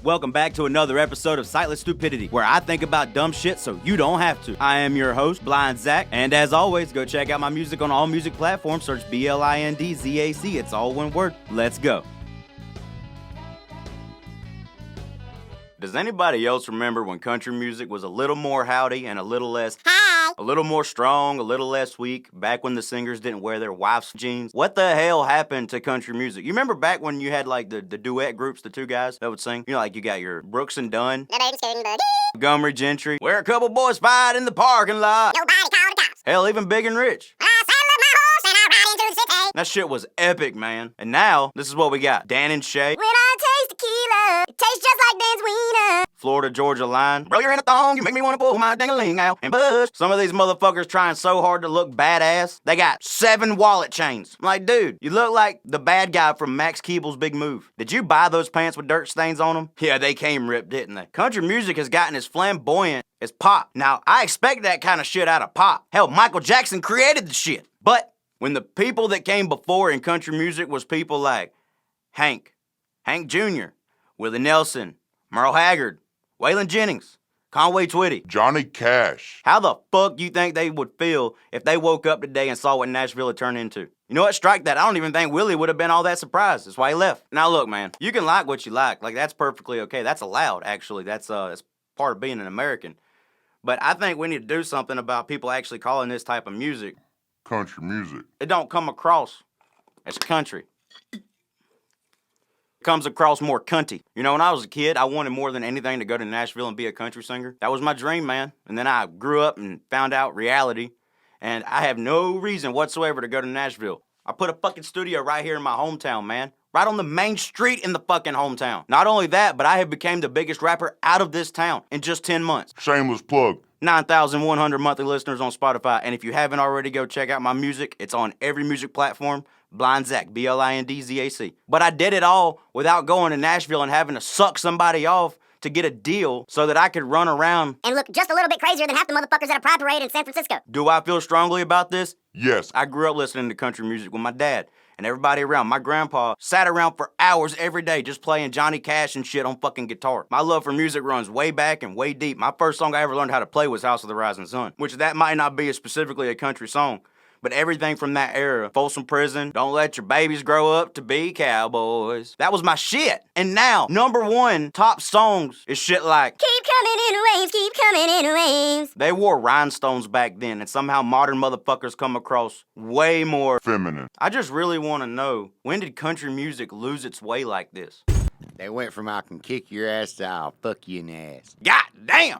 Welcome back to another episode of Sightless Stupidity, where I think about dumb shit so you don't have to. I am your host, Blind Zach, and as always, go check out my music on all music platforms. Search BLINDZAC. It's all one word. Let's go. Does anybody else remember when country music was a little more howdy and a little less hi, a little more strong, a little less weak, back when the singers didn't wear their wife's jeans? What the hell happened to country music? You remember back when you had like the duet groups, the two guys that would sing? You know, like you got your Brooks and Dunn, Montgomery Gentry, where a couple boys fight in the parking lot. Nobody called the cops. Hell, even Big and Rich. That shit was epic, man. And now, this is what we got. Dan and Shay. When I taste tequila, it tastes just like Dan's wiener. Florida Georgia Line. Bro, you're in a thong, you make me want to pull my ding-a-ling out and buzz. Some of these motherfuckers trying so hard to look badass, they got 7 wallet chains. I'm like, dude, you look like the bad guy from Max Keeble's Big Move. Did you buy those pants with dirt stains on them? Yeah, they came ripped, didn't they? Country music has gotten as flamboyant as pop. Now, I expect that kind of shit out of pop. Hell, Michael Jackson created the shit. But when the people that came before in country music was people like Hank Jr., Willie Nelson, Merle Haggard, Waylon Jennings, Conway Twitty, Johnny Cash. How the fuck you think they would feel if they woke up today and saw what Nashville had turned into? You know what? Strike that. I don't even think Willie would have been all that surprised. That's why he left. Now look, man, you can like what you like. Like, that's perfectly okay. That's allowed, actually. That's part of being an American. But I think we need to do something about people actually calling this type of music Country music. it don't come across as country. It comes across more cunty. You know, when I was a kid, I wanted more than anything to go to Nashville and be a country singer. That was my dream, man. And then I grew up and found out reality, and I have no reason whatsoever to go to Nashville. I put a fucking studio right here in my hometown, man. Right on the main street in the fucking hometown. Not only that, but I have become the biggest rapper out of this town in just 10 months. Shameless plug. 9,100 monthly listeners on Spotify. And if you haven't already, go check out my music. It's on every music platform. Blind Zach, BLINDZAC. But I did it all without going to Nashville and having to suck somebody off to get a deal so that I could run around And look just a little bit crazier than half the motherfuckers at a pride parade in San Francisco. Do I feel strongly about this? Yes. I grew up listening to country music with my dad and everybody around. My grandpa sat around for hours every day just playing Johnny Cash and shit on fucking guitar. My love for music runs way back and way deep. My first song I ever learned how to play was House of the Rising Sun, which that might not be specifically a country song, but everything from that era, Folsom Prison, Don't Let Your Babies Grow Up to Be Cowboys, that was my shit. And now, #1 top songs is shit like Keep coming in waves, keep coming in waves. they wore rhinestones back then, and somehow modern motherfuckers come across way more Feminine. I just really want to know, when did country music lose its way like this? They went from I can kick your ass to I'll fuck you in the ass. God damn!